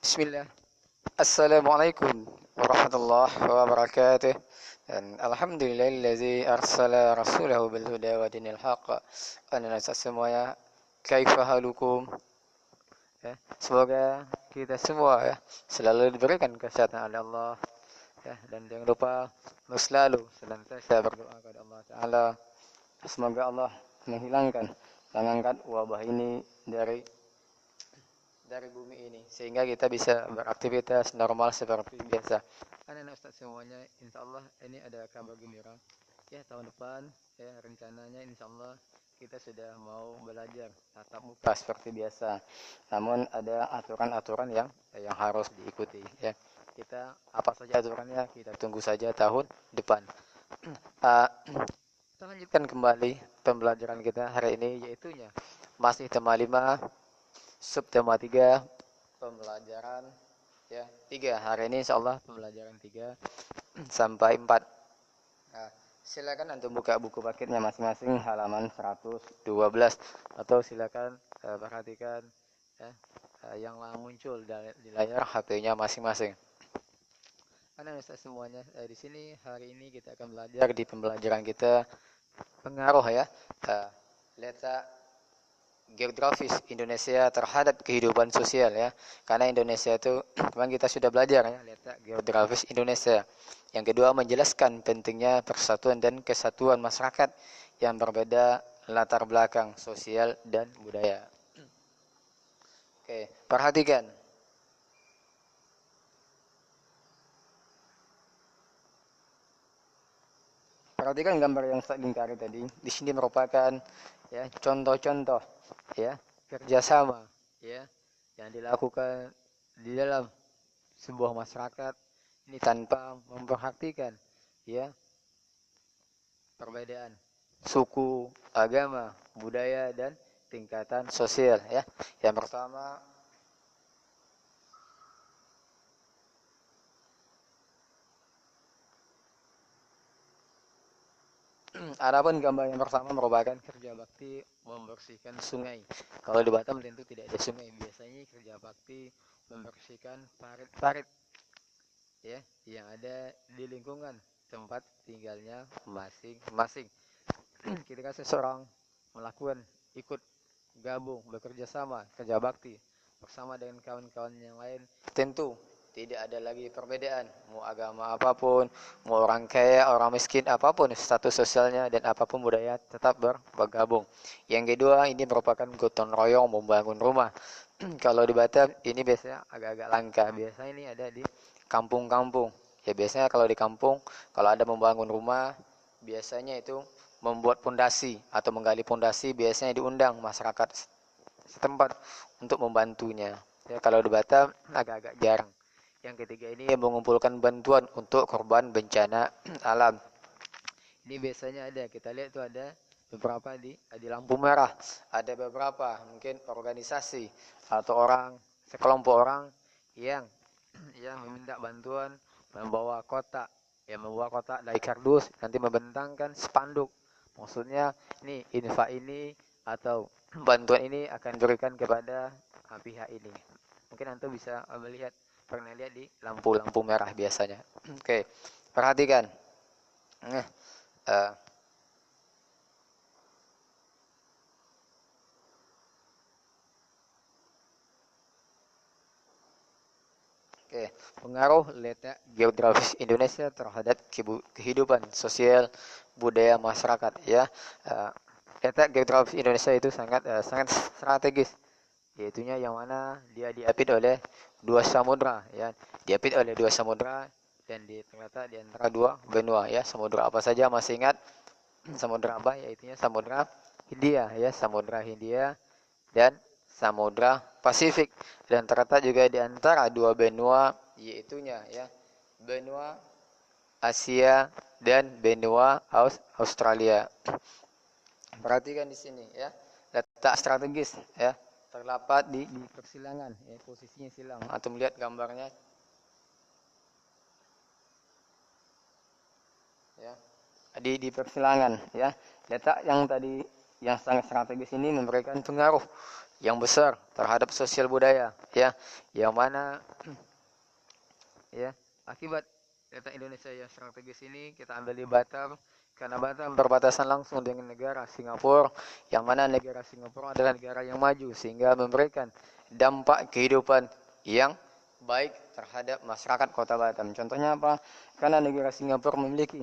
Bismillah. Assalamualaikum warahmatullahi wabarakatuh. Dan alhamdulillahillazi arsala rasulahu bil huda wa dinil haqq. Anasa semuanya, kaifa halukum? Ya, semoga kita semua ya selalu diberikan kesehatan oleh Allah ya, dan jangan lupa selalu senantiasa berdoa kepada Allah Taala. Semoga Allah menghilangkan, mengangkat wabah ini dari bumi ini sehingga kita bisa beraktivitas normal seperti biasa. Anak-anak Ustaz semuanya, insya Allah ini ada kabar gembira. Ya, tahun depan ya rencananya insya Allah kita sudah mau belajar tatap muka seperti biasa. Namun ada aturan-aturan yang harus diikuti ya. Kita apa saja aturannya kita tunggu saja tahun depan. Uh, kita lanjutkan kembali pembelajaran kita hari ini yaitunya masih tema 5 subtema 3 pembelajaran ya 3 hari ini insyaallah pembelajaran 3 sampai 4. Nah, silakan antum buka buku paketnya masing-masing halaman 112 atau silakan perhatikan ya, yang muncul di layar HP-nya masing-masing. Anak Ustaz semuanya, di sini hari ini kita akan belajar di pembelajaran kita pengaruh ya letak geografis Indonesia terhadap kehidupan sosial ya. Karena Indonesia itu memang kita sudah belajar ya letak geografis Indonesia. Yang kedua menjelaskan pentingnya persatuan dan kesatuan masyarakat yang berbeda latar belakang sosial dan budaya. Oke, perhatikan. Perhatikan gambar yang saya lingkari tadi. Di sini merupakan ya contoh-contoh ya kerjasama ya yang dilakukan di dalam sebuah masyarakat ini tanpa memperhatikan ya perbedaan suku, agama, budaya dan tingkatan sosial ya. Yang pertama adapun gambar yang pertama merupakan kerja bakti membersihkan sungai. Kalau di Batam tentu tidak ada sungai. Biasanya kerja bakti membersihkan parit-parit ya yang ada di lingkungan tempat tinggalnya masing-masing. Ketika seseorang melakukan ikut gabung bekerja sama kerja bakti bersama dengan kawan-kawan yang lain, tentu tidak ada lagi perbedaan mau agama apapun, mau orang kaya orang miskin apapun status sosialnya dan apapun budaya tetap bergabung. Yang kedua ini merupakan gotong royong membangun rumah. Kalau di Batam ini biasanya agak-agak langka, biasanya ini ada di kampung-kampung ya. Biasanya kalau di kampung kalau ada membangun rumah biasanya itu membuat pondasi atau menggali pondasi, biasanya diundang masyarakat setempat untuk membantunya ya. Kalau di Batam agak-agak jarang. Yang ketiga ini mengumpulkan bantuan untuk korban bencana alam. Ini biasanya ada, kita lihat itu ada beberapa di lampu merah, ada beberapa mungkin organisasi atau orang sekelompok orang yang meminta bantuan membawa kotak, membawa kotak dari kardus nanti membentangkan spanduk. Maksudnya nih infak ini atau bantuan ini akan diberikan kepada pihak ini. Mungkin antum bisa melihat, pernah lihat di lampu-lampu merah biasanya. Oke, perhatikan. Nah, uh, Oke, pengaruh letak geografis Indonesia terhadap kehidupan sosial budaya masyarakat ya. Uh, Letak geografis Indonesia itu sangat strategis, yaitunya yang mana dia diapit oleh dua samudra ya, diapit oleh dua samudra dan terletak di antara dua benua ya. Samudra apa saja masih ingat? Samudra apa? Yaitunya Samudra Hindia ya, Samudra Hindia dan Samudra Pasifik, dan terletak juga di antara dua benua yaitunya ya benua Asia dan benua Australia. Perhatikan di sini ya, letak strategis ya, terdapat di persilangan ya, posisinya silang. Atau melihat gambarnya ya, di persilangan ya. Letak yang tadi yang sangat strategis ini memberikan pengaruh yang besar terhadap sosial budaya, ya, yang mana ya akibat letak Indonesia yang strategis ini kita ambil di Batam, karena Batam berbatasan langsung dengan negara Singapura, yang mana negara Singapura adalah negara yang maju sehingga memberikan dampak kehidupan yang baik terhadap masyarakat Kota Batam. Contohnya apa? Karena negara Singapura memiliki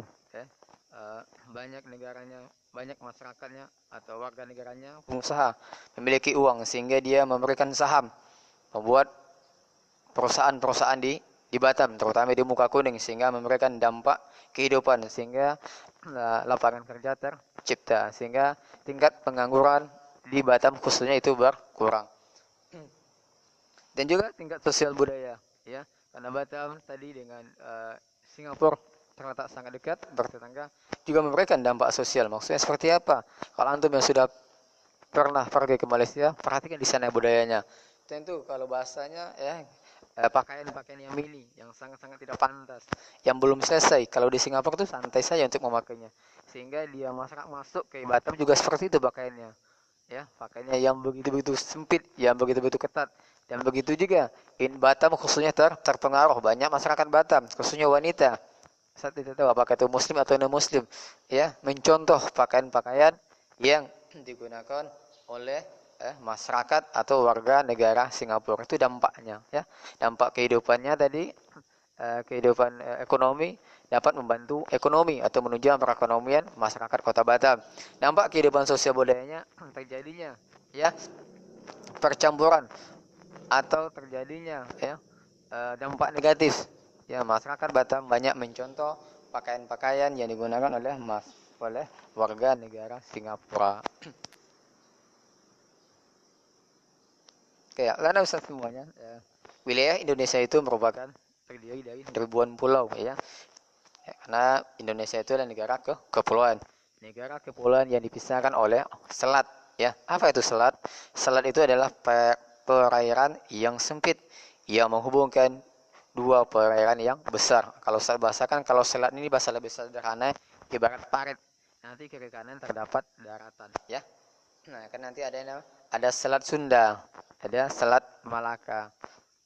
banyak negaranya, banyak masyarakatnya atau warga negaranya pengusaha, memiliki uang sehingga dia memberikan saham, membuat perusahaan-perusahaan di Batam, terutama di Muka Kuning, sehingga memberikan dampak kehidupan sehingga lapangan kerja tercipta, sehingga tingkat pengangguran di Batam khususnya itu berkurang. Dan juga tingkat sosial budaya, ya, karena Batam tadi dengan Singapura terletak sangat dekat bertetangga, juga memberikan dampak sosial. Maksudnya seperti apa? Kalau antum yang sudah pernah pergi ke Malaysia, perhatikan di sana budayanya. Tentu kalau bahasanya ya pakaian-pakaian yang mini, yang sangat-sangat tidak pantas, yang belum selesai. Kalau di Singapura tuh santai saja untuk memakainya, sehingga dia masyarakat masuk ke Batam juga seperti itu pakaiannya, ya, pakaiannya yang begitu-begitu sempit, yang begitu-begitu ketat. Dan begitu juga Batam khususnya terpengaruh banyak masyarakat Batam, khususnya wanita. Saya tidak tahu apakah itu muslim atau non muslim, ya, mencontoh pakaian-pakaian yang digunakan oleh masyarakat atau warga negara Singapura. Itu dampaknya, ya, dampak kehidupannya tadi, kehidupan ekonomi, dapat membantu ekonomi atau menunjang perekonomian masyarakat Kota Batam. Dampak kehidupan sosial budayanya terjadinya, ya, percampuran atau terjadinya, ya, dampak negatif. Ya, masyarakat Batam banyak mencontoh pakaian-pakaian yang digunakan oleh warga negara Singapura. Oke, karena Ustaz semuanya, ya, wilayah Indonesia itu merupakan terdiri dari ribuan pulau, ya. Ya, karena Indonesia itu adalah negara kepulauan. Negara kepulauan yang dipisahkan oleh selat, ya. Apa itu selat? Selat itu adalah perairan yang sempit yang menghubungkan dua perairan yang besar. Kalau saya bahasakan, kalau selat ini bahasa lebih sederhana, ibarat parit. Nanti kiri kanan terdapat daratan, ya. Nah, kan nanti ada selat Sunda, ada selat Malaka,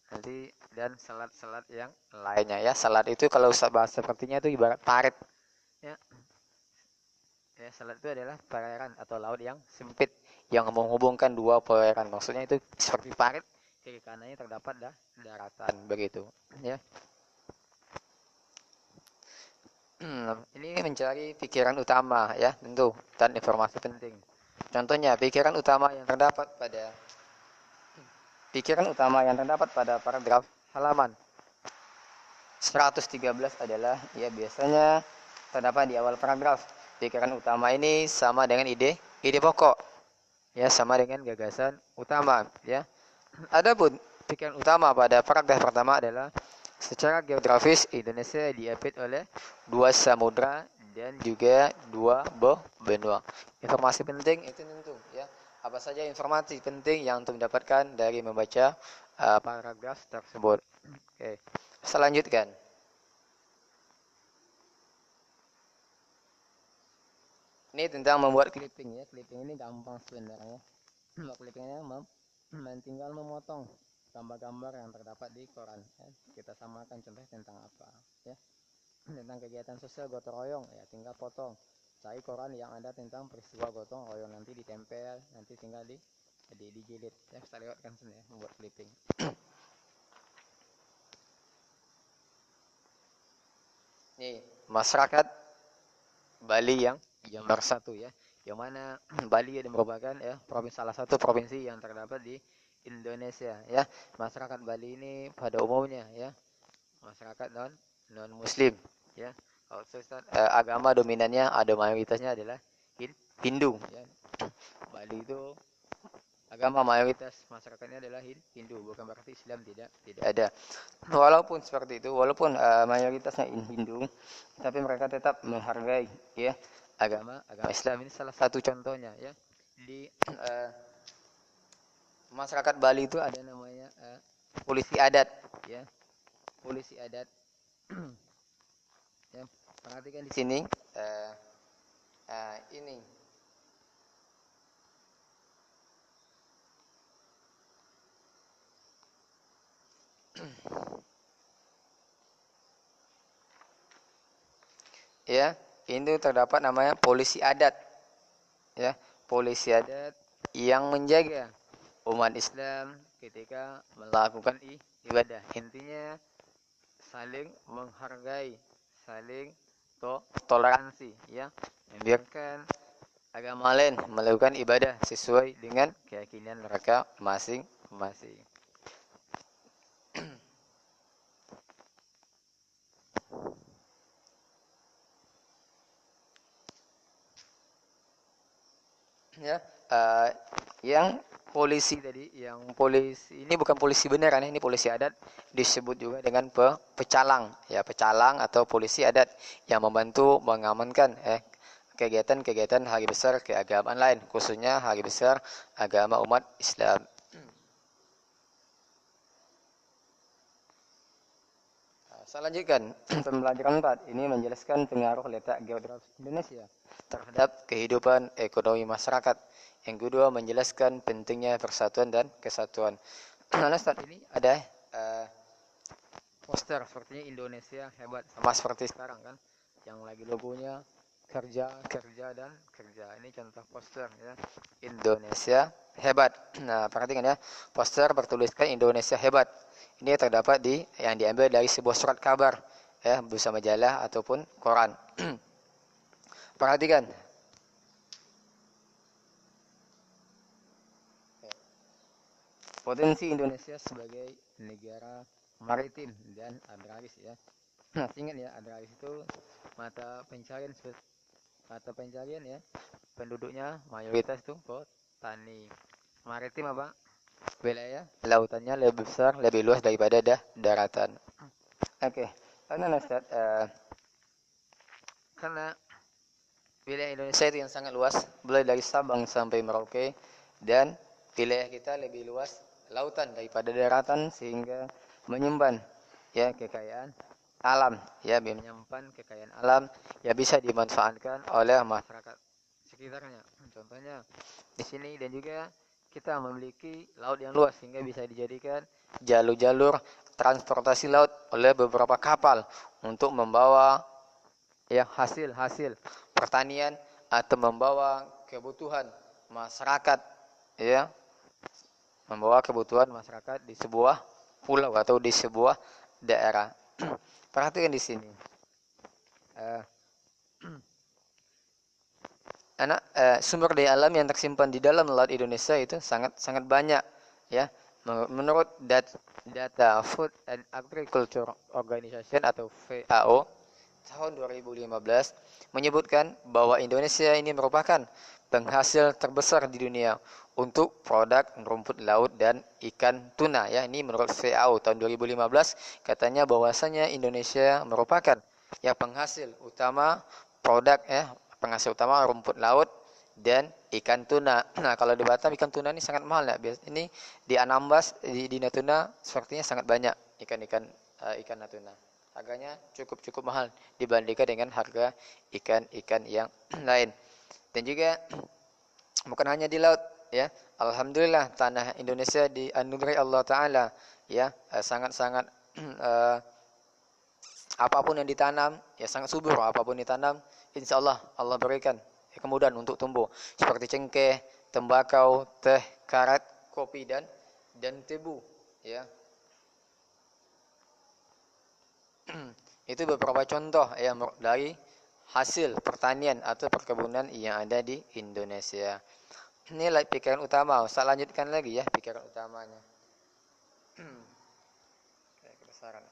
nanti dan selat-selat yang lainnya, ya. Selat itu kalau saya bahas sepertinya itu ibarat parit, ya. Ya, selat itu adalah perairan atau laut yang sempit yang menghubungkan dua perairan. Maksudnya itu seperti parit, kiri kanannya terdapat daratan, begitu, ya. Ini mencari pikiran utama, ya, tentu, dan informasi penting. Contohnya pikiran utama yang terdapat pada paragraf halaman 113 adalah, ya, biasanya terdapat di awal paragraf. Pikiran utama ini sama dengan ide pokok, ya, sama dengan gagasan utama, ya. Adapun pikiran utama pada paragraf pertama adalah secara geografis Indonesia diapit oleh dua samudra dan juga dua benua. Informasi penting itu tentu, ya. Apa saja informasi penting yang untuk mendapatkan dari membaca paragraf tersebut. Oke. Selanjutkan. Ini tentang membuat clipping, ya. Clipping ini gampang sebenarnya. Membuat clippingnya tinggal memotong gambar-gambar yang terdapat di koran, ya. Kita samakan contoh tentang apa, ya. Tentang kegiatan sosial gotong royong, ya, tinggal potong, cari koran yang ada tentang peristiwa gotong royong, nanti ditempel, nanti tinggal dijilid, ya. Kita lewatkan sini, ya, membuat clipping. Nih, masyarakat Bali yang nomor satu, ya, yang mana Bali ini merupakan, ya, salah satu provinsi yang terdapat di Indonesia, ya. Masyarakat Bali ini pada umumnya, ya, masyarakat non Muslim, ya. Kalau agama dominannya, ada mayoritasnya adalah Hindu, ya. Bali itu agama mayoritas masyarakatnya adalah Hindu, bukan berarti Islam tidak ada. Walaupun seperti itu, walaupun mayoritasnya Hindu, tapi mereka tetap menghargai, ya, agama Islam. Ini salah satu contohnya, ya. Di masyarakat Bali itu ada namanya polisi adat, ya. Polisi adat. Ya, perhatikan di sini ini Ya, itu terdapat namanya polisi adat. Ya, polisi adat yang menjaga umat Islam ketika melakukan ibadah. Intinya saling menghargai, saling toleransi, ya, membiarkan agama lain melakukan ibadah sesuai dengan keyakinan mereka masing-masing. Ya, yang polisi tadi, yang polisi ini bukan polisi beneran, ini polisi adat, disebut juga dengan pecalang, ya, pecalang atau polisi adat yang membantu mengamankan kegiatan-kegiatan hari besar keagamaan lain, khususnya hari besar agama umat Islam. Saya lanjutkan. Pembelajaran 4 ini menjelaskan pengaruh letak geografis Indonesia terhadap kehidupan ekonomi masyarakat. Yang kedua, menjelaskan pentingnya persatuan dan kesatuan. Nah, saat ini ada poster sepertinya Indonesia hebat, sama seperti sekarang kan, yang lagi logonya kerja, kerja dan kerja. Ini contoh poster, ya, Indonesia hebat. Nah, perhatikan ya, poster bertuliskan Indonesia hebat. Ini terdapat yang diambil dari sebuah surat kabar, ya, bisa majalah ataupun koran. Perhatikan. Potensi Indonesia sebagai negara maritim dan agraris, ya. Nah, ingat ya, agraris itu mata pencarian ya. Penduduknya mayoritas itu petani. Maritim apa? Wilayah lautannya lebih besar, lebih luas daripada daratan. Oke. Karena Ustaz, karena wilayah Indonesia itu yang sangat luas, mulai dari Sabang sampai Merauke, dan wilayah kita lebih luas lautan daripada daratan, sehingga menyimpan, ya, kekayaan alam, ya, menyimpan kekayaan alam yang bisa dimanfaatkan oleh masyarakat sekitarnya. Contohnya di sini, dan juga kita memiliki laut yang luas sehingga bisa dijadikan jalur-jalur transportasi laut oleh beberapa kapal untuk membawa, ya, hasil-hasil pertanian atau membawa kebutuhan masyarakat, ya, membawa kebutuhan masyarakat di sebuah pulau atau di sebuah daerah. Perhatikan di sini. Sumber daya alam yang tersimpan di dalam laut Indonesia itu sangat banyak, ya. Menurut data Food and Agriculture Organization atau FAO tahun 2015 menyebutkan bahwa Indonesia ini merupakan penghasil terbesar di dunia untuk produk rumput laut dan ikan tuna, ya. Ini menurut FAO tahun 2015 katanya bahwasanya Indonesia merupakan, ya, penghasil utama produk, ya, penghasil utama rumput laut dan ikan tuna. Nah, kalau di Batam ikan tuna ini sangat mahal, ya. Ini di Anambas, di Natuna sepertinya sangat banyak ikan Natuna. Harganya cukup mahal dibandingkan dengan harga ikan-ikan yang lain. Dan juga bukan hanya di laut, ya. Alhamdulillah tanah Indonesia dianugerahi Allah Ta'ala, ya, sangat-sangat apapun yang ditanam, ya, sangat subur. Apapun ditanam, insya Allah berikan kemudahan untuk tumbuh, seperti cengkeh, tembakau, teh, karet, kopi dan tebu, ya. Itu beberapa contoh, ya, dari hasil pertanian atau perkebunan yang ada di Indonesia. Ini pikiran utama. Saya lanjutkan lagi, ya, pikiran utamanya. Kebesaran.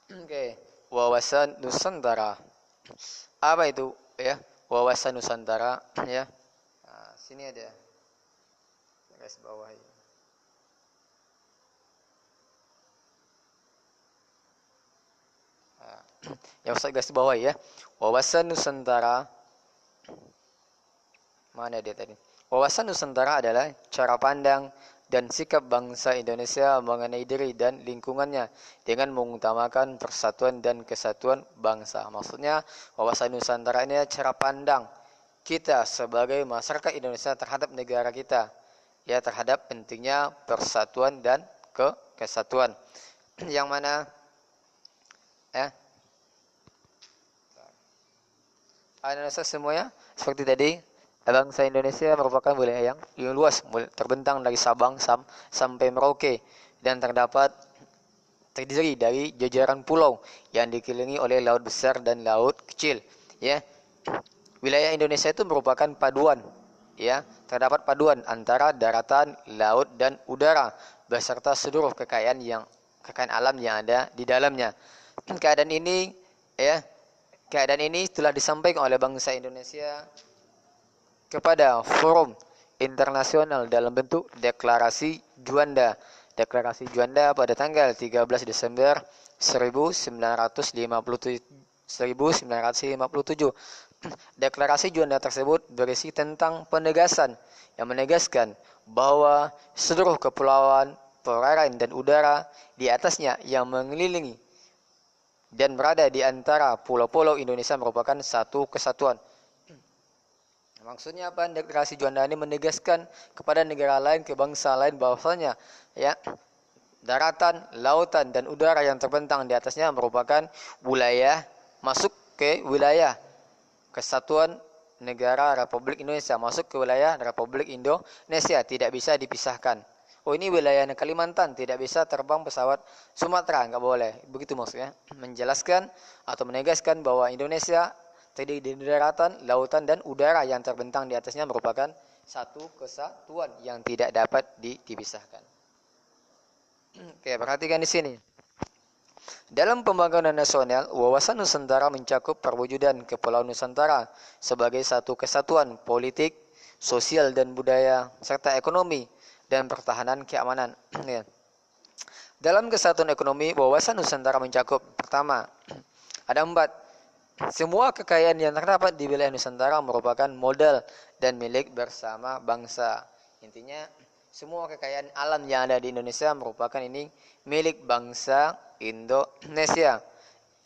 Oke, wawasan Nusantara. Apa itu, ya? Wawasan Nusantara, ya. Nah, sini ada garis bawah ini. Yang saya garis bawah, ya. Wawasan Nusantara. Mana dia tadi? Wawasan Nusantara adalah cara pandang dan sikap bangsa Indonesia mengenai diri dan lingkungannya dengan mengutamakan persatuan dan kesatuan bangsa. Maksudnya wawasan Nusantara ini cara pandang, kita sebagai masyarakat Indonesia terhadap negara kita, ya, terhadap pentingnya persatuan dan kesatuan. Yang mana Indonesia semuanya seperti tadi, bangsa Indonesia merupakan wilayah yang luas, terbentang dari Sabang sampai Merauke, dan terdiri dari jajaran pulau yang dikelilingi oleh laut besar dan laut kecil, ya. Wilayah Indonesia itu merupakan paduan, ya, terdapat paduan antara daratan, laut dan udara beserta seluruh kekayaan alam yang ada di dalamnya. Keadaan ini telah disampaikan oleh bangsa Indonesia kepada forum internasional dalam bentuk deklarasi Juanda. Deklarasi Juanda pada tanggal 13 Desember 1957. Deklarasi Juanda tersebut berisi tentang penegasan yang menegaskan bahwa seluruh kepulauan, perairan dan udara di atasnya yang mengelilingi dan berada di antara pulau-pulau Indonesia merupakan satu kesatuan. Maksudnya apa? Deklarasi Juanda ini menegaskan kepada negara lain, ke bangsa lain bahwasanya, ya, daratan, lautan dan udara yang terbentang di atasnya merupakan wilayah, masuk ke wilayah kesatuan negara Republik Indonesia, masuk ke wilayah Republik Indonesia, tidak bisa dipisahkan. Oh, ini wilayah Kalimantan, tidak bisa terbang pesawat Sumatera, nggak boleh. Begitu maksudnya, menjelaskan atau menegaskan bahwa Indonesia terdiri dari daratan, lautan dan udara yang terbentang di atasnya merupakan satu kesatuan yang tidak dapat dipisahkan. Oke, perhatikan di sini. Dalam pembangunan nasional, wawasan Nusantara mencakup perwujudan Kepulauan Nusantara sebagai satu kesatuan politik, sosial dan budaya, serta ekonomi dan pertahanan keamanan. Dalam kesatuan ekonomi, wawasan Nusantara mencakup, pertama, ada 4. Semua kekayaan yang terdapat di wilayah Nusantara merupakan modal dan milik bersama bangsa. Intinya, semua kekayaan alam yang ada di Indonesia merupakan ini milik bangsa Indonesia.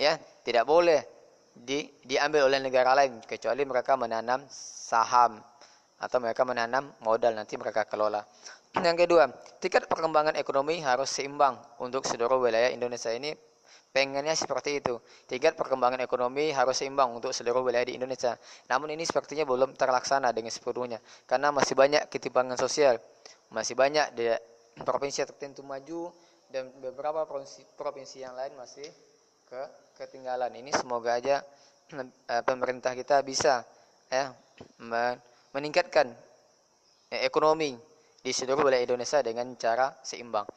Ya, tidak boleh diambil oleh negara lain kecuali mereka menanam saham atau mereka menanam modal, nanti mereka kelola. Yang kedua, tingkat perkembangan ekonomi harus seimbang untuk seluruh wilayah Indonesia. Ini pengennya seperti itu. Tingkat perkembangan ekonomi harus seimbang untuk seluruh wilayah di Indonesia. Namun ini sepertinya belum terlaksana dengan sepenuhnya, karena masih banyak ketimpangan sosial. Masih banyak di provinsi tertentu maju dan beberapa provinsi yang lain masih ketinggalan. Ini semoga aja pemerintah kita bisa meningkatkan ekonomi di seluruh wilayah Indonesia dengan cara seimbang.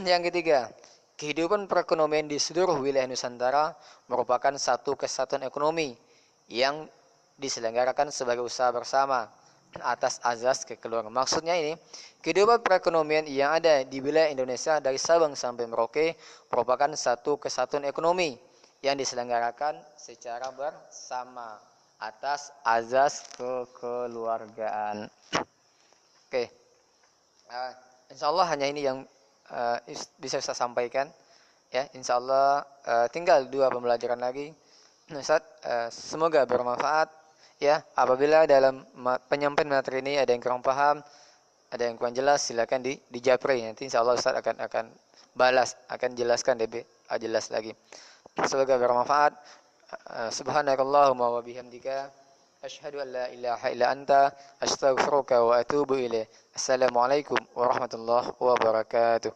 Yang ketiga, kehidupan perekonomian di seluruh wilayah Nusantara merupakan satu kesatuan ekonomi yang diselenggarakan sebagai usaha bersama atas azas kekeluargaan. Maksudnya ini, kehidupan perekonomian yang ada di wilayah Indonesia dari Sabang sampai Merauke merupakan satu kesatuan ekonomi yang diselenggarakan secara bersama atas azas kekeluargaan. Oke. Insya Allah hanya ini yang bisa saya sampaikan, ya. Insya Allah tinggal 2 pembelajaran lagi, Ustaz. Semoga bermanfaat, ya. Apabila dalam penyampaian materi ini ada yang kurang paham, ada yang kurang jelas, silakan dijapri. Nanti insya Allah Ustaz akan balas, akan jelaskan lebih jelas lagi. Semoga bermanfaat. Subhanakallahumma wa bihamdika asyhadu an la ilaha illa anta astaghfiruka wa atubu ilaik. Assalamualaikum warahmatullahi wabarakatuh.